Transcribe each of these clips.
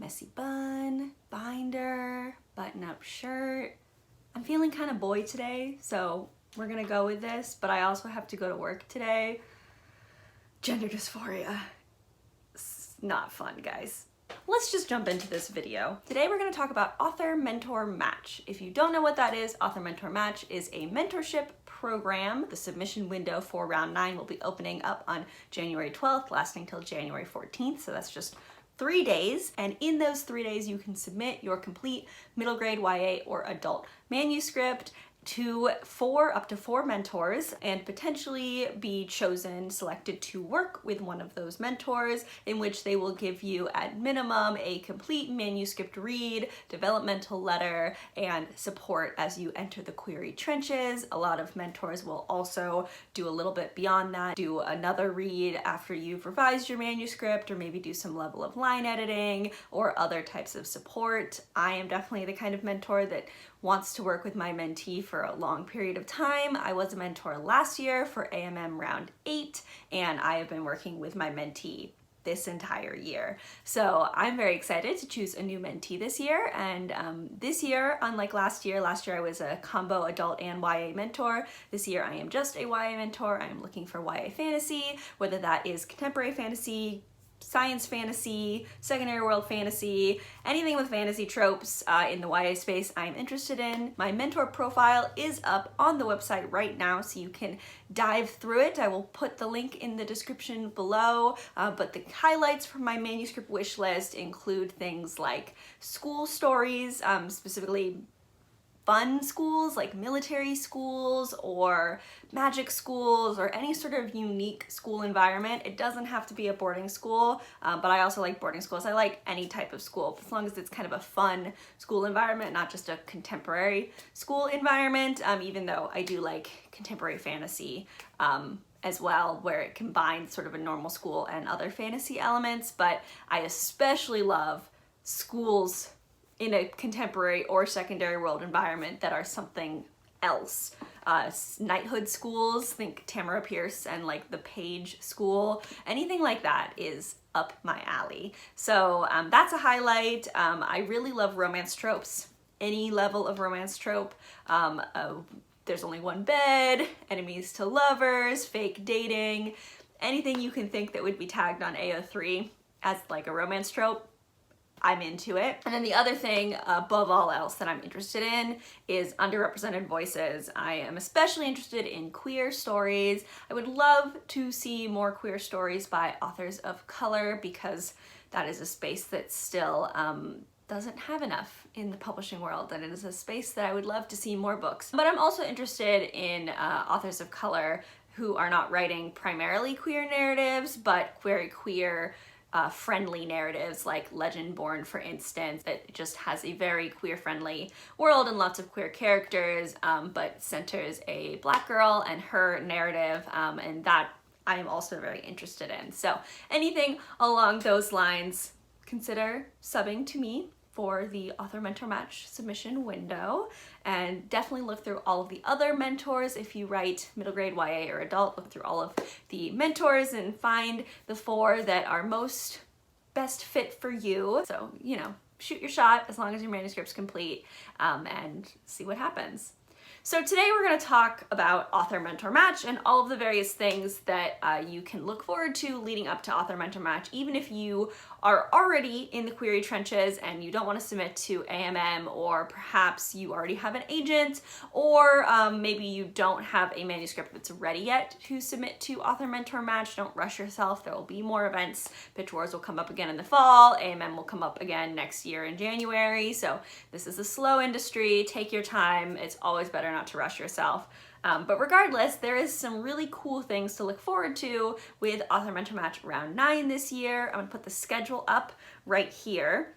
messy bun, binder, button-up shirt. I'm feeling kind of boy today, so we're gonna go with this, but I also have to go to work today. Gender dysphoria. It's not fun, guys. Let's just jump into this video. Today we're going to talk about author-mentor match. If you don't know what that is, author-mentor match is a mentorship program. The submission window for round 9 will be opening up on January 12th, lasting till January 14th, so that's just 3 days. And in those 3 days, you can submit your complete middle grade YA or adult manuscript to up to four mentors and potentially be selected to work with one of those mentors, in which they will give you at minimum a complete manuscript read, developmental letter, and support as you enter the query trenches. A lot of mentors will also do a little bit beyond that, do another read after you've revised your manuscript, or maybe do some level of line editing or other types of support. I am definitely the kind of mentor that wants to work with my mentee for a long period of time. I was a mentor last year for AMM round 8, and I have been working with my mentee this entire year. So I'm very excited to choose a new mentee this year. And this year, unlike last year I was a combo adult and YA mentor. This year I am just a YA mentor. I am looking for YA fantasy, whether that is contemporary fantasy, science fantasy, secondary world fantasy, anything with fantasy tropes in the YA space I'm interested in. My mentor profile is up on the website right now, so you can dive through it. I will put the link in the description below, but the highlights from my manuscript wish list include things like school stories, specifically fun schools like military schools or magic schools or any sort of unique school environment. It doesn't have to be a boarding school, but I also like boarding schools. I like any type of school, as long as it's kind of a fun school environment, not just a contemporary school environment, even though I do like contemporary fantasy as well, where it combines sort of a normal school and other fantasy elements. But I especially love schools in a contemporary or secondary world environment that are something else. Knighthood schools, think Tamara Pierce and like the Page School, anything like that is up my alley. So that's a highlight. I really love romance tropes, any level of romance trope. There's only one bed, enemies to lovers, fake dating, anything you can think that would be tagged on AO3 as like a romance trope, I'm into it. And then the other thing above all else that I'm interested in is underrepresented voices. I am especially interested in queer stories. I would love to see more queer stories by authors of color, because that is a space that still doesn't have enough in the publishing world, and it is a space that I would love to see more books. But I'm also interested in authors of color who are not writing primarily queer narratives, but very queer friendly narratives, like Legendborn, for instance, that just has a very queer-friendly world and lots of queer characters, but centers a Black girl and her narrative, and that I am also very interested in. So anything along those lines, consider subbing to me for the author mentor match submission window, and definitely look through all of the other mentors. If you write middle grade YA or adult, look through all of the mentors and find the 4 that are best fit for you. So, you know, shoot your shot as long as your manuscript's complete, and see what happens. So today we're going to talk about author mentor match and all of the various things that you can look forward to leading up to author mentor match, even if you are already in the query trenches and you don't want to submit to AMM, or perhaps you already have an agent, or maybe you don't have a manuscript that's ready yet to submit to author mentor match. Don't rush yourself. There will be more events. Pitch Wars will come up again in the fall. AMM will come up again next year in January. So this is a slow industry. Take your time. It's always better not to rush yourself. But regardless, there is some really cool things to look forward to with Author Mentor Match Round 9 this year. I'm gonna put the schedule up right here.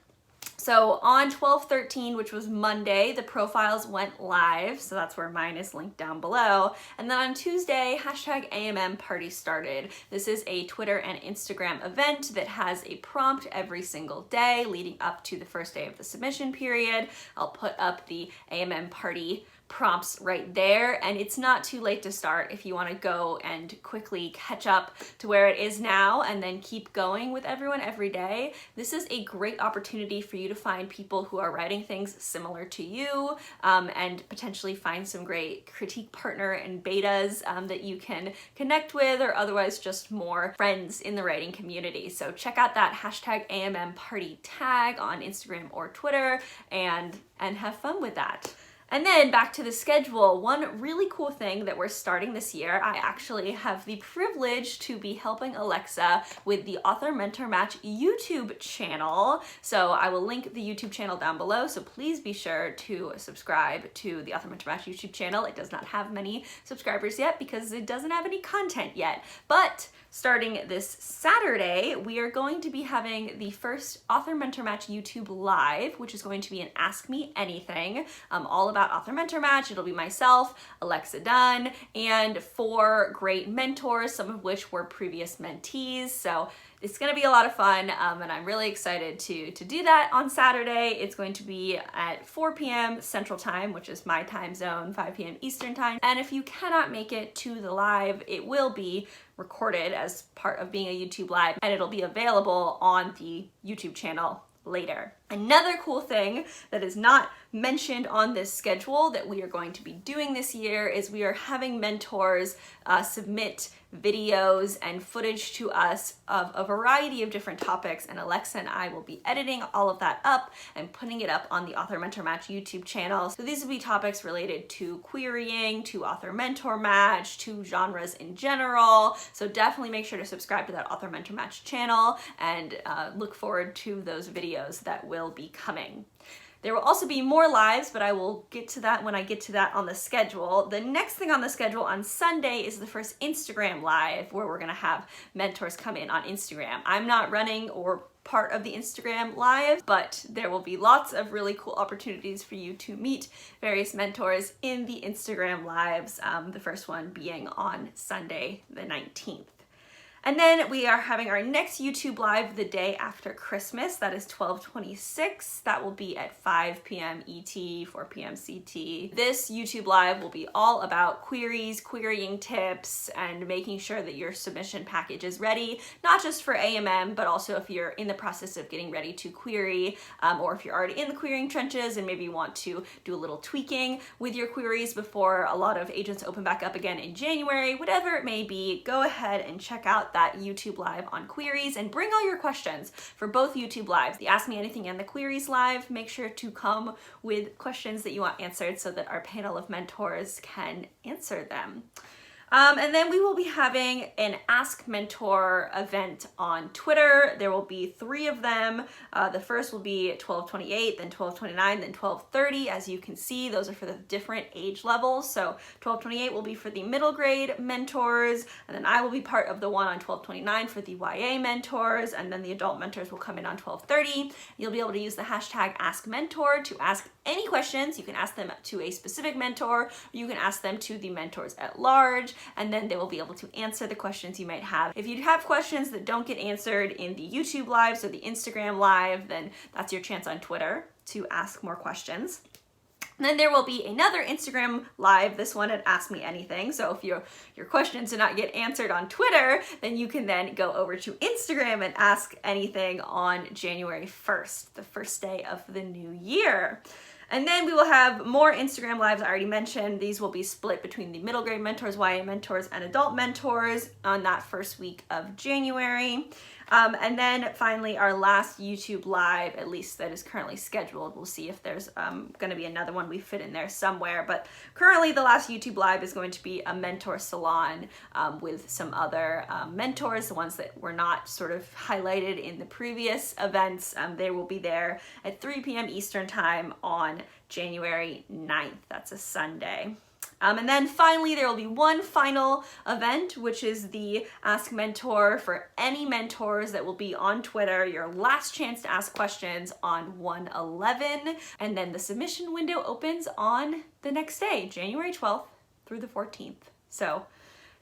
So on 12/13, which was Monday, the profiles went live, so that's where mine is linked down below. And then on Tuesday, hashtag AMM party started. This is a Twitter and Instagram event that has a prompt every single day leading up to the first day of the submission period. I'll put up the AMM party prompts right there, and it's not too late to start if you want to go and quickly catch up to where it is now and then keep going with everyone every day. This is a great opportunity for you to find people who are writing things similar to you, and potentially find some great critique partner and betas that you can connect with, or otherwise just more friends in the writing community. So check out that hashtag AMM party tag on Instagram or Twitter and have fun with that. And then back to the schedule, one really cool thing that we're starting this year, I actually have the privilege to be helping Alexa with the Author Mentor Match YouTube channel. So I will link the YouTube channel down below, so please be sure to subscribe to the Author Mentor Match YouTube channel. It does not have many subscribers yet because it doesn't have any content yet, but starting this Saturday, we are going to be having the first Author Mentor Match YouTube Live, which is going to be an Ask Me Anything, all about Author Mentor Match. It'll be myself, Alexa Dunn, and 4 great mentors, some of which were previous mentees. So it's going to be a lot of fun, and I'm really excited to do that on Saturday. It's going to be at 4 p.m. Central Time, which is my time zone, 5 p.m. Eastern Time. And if you cannot make it to the live, it will be recorded as part of being a YouTube Live, and it'll be available on the YouTube channel later. Another cool thing that is not mentioned on this schedule that we are going to be doing this year is we are having mentors submit videos and footage to us of a variety of different topics, and Alexa and I will be editing all of that up and putting it up on the Author Mentor Match YouTube channel. So these will be topics related to querying, to Author Mentor Match, to genres in general. So definitely make sure to subscribe to that Author Mentor Match channel and look forward to those videos that will be coming. There will also be more lives, but I will get to that when I get to that on the schedule. The next thing on the schedule on Sunday is the first Instagram Live, where we're gonna have mentors come in on Instagram. I'm not running or part of the Instagram Live, but there will be lots of really cool opportunities for you to meet various mentors in the Instagram Lives, the first one being on Sunday the 19th. And then we are having our next YouTube Live the day after Christmas. That is 12/26. That will be at 5 p.m. ET, 4 p.m. CT. This YouTube Live will be all about queries, querying tips, and making sure that your submission package is ready, not just for AMM, but also if you're in the process of getting ready to query, or if you're already in the querying trenches and maybe want to do a little tweaking with your queries before a lot of agents open back up again in January. Whatever it may be, go ahead and check out that YouTube Live on queries and bring all your questions for both YouTube Lives, the Ask Me Anything and the Queries Live. Make sure to come with questions that you want answered so that our panel of mentors can answer them. And then we will be having an Ask Mentor event on Twitter. There will be 3 of them. The first will be 12/28, then 12/29, then 12/30. As you can see, those are for the different age levels. So 12/28 will be for the middle grade mentors, and then I will be part of the one on 12/29 for the YA mentors, and then the adult mentors will come in on 12/30. You'll be able to use the hashtag Ask Mentor to ask any questions. You can ask them to a specific mentor, or you can ask them to the mentors at large, and then they will be able to answer the questions you might have. If you have questions that don't get answered in the YouTube Lives or the Instagram Live, then that's your chance on Twitter to ask more questions. And then there will be another Instagram Live, this one at Ask Me Anything. So if your questions do not get answered on Twitter, then you can then go over to Instagram and ask anything on January 1st, the first day of the new year. And then we will have more Instagram Lives I already mentioned. These will be split between the middle grade mentors, YA mentors, and adult mentors on that first week of January. And then finally, our last YouTube Live, at least that is currently scheduled. We'll see if there's going to be another one we fit in there somewhere. But currently, the last YouTube Live is going to be a mentor salon with some other mentors, the ones that were not sort of highlighted in the previous events. They will be there at 3 p.m. Eastern Time on January 9th. That's a Sunday. And then finally, there will be one final event, which is the Ask Mentor for any mentors that will be on Twitter. Your last chance to ask questions on 1/11. And then the submission window opens on the next day, January 12th through the 14th. So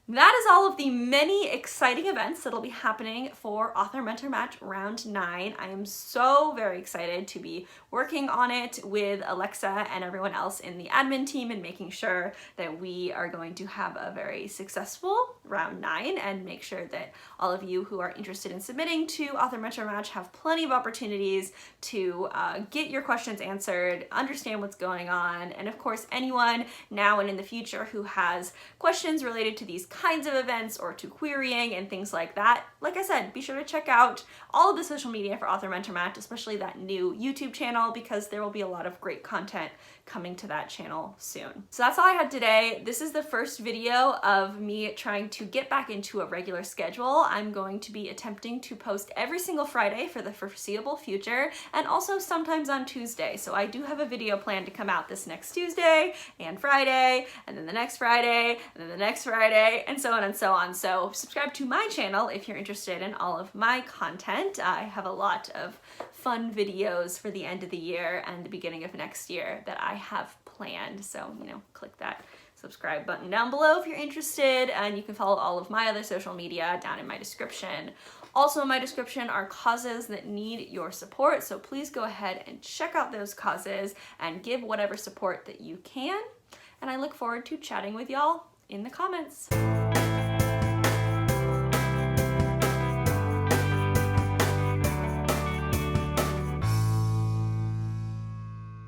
That is all of the many exciting events that'll be happening for Author Mentor Match Round 9. I am so very excited to be working on it with Alexa and everyone else in the admin team and making sure that we are going to have a very successful Round 9 and make sure that all of you who are interested in submitting to Author Mentor Match have plenty of opportunities to get your questions answered, understand what's going on, and of course anyone now and in the future who has questions related to these kinds of events or to querying and things like that, like I said, be sure to check out all of the social media for Author Mentor Match, especially that new YouTube channel, because there will be a lot of great content coming to that channel soon. So that's all I had today. This is the first video of me trying to get back into a regular schedule. I'm going to be attempting to post every single Friday for the foreseeable future, and also sometimes on Tuesday. So I do have a video planned to come out this next Tuesday and Friday, and then the next Friday, and then the next Friday, and so on and so on. So subscribe to my channel if you're interested in all of my content. I have a lot of fun videos for the end of the year and the beginning of next year that I have planned. So, click that subscribe button down below if you're interested, and you can follow all of my other social media down in my description. Also in my description are causes that need your support, so please go ahead and check out those causes and give whatever support that you can. And I look forward to chatting with y'all in the comments.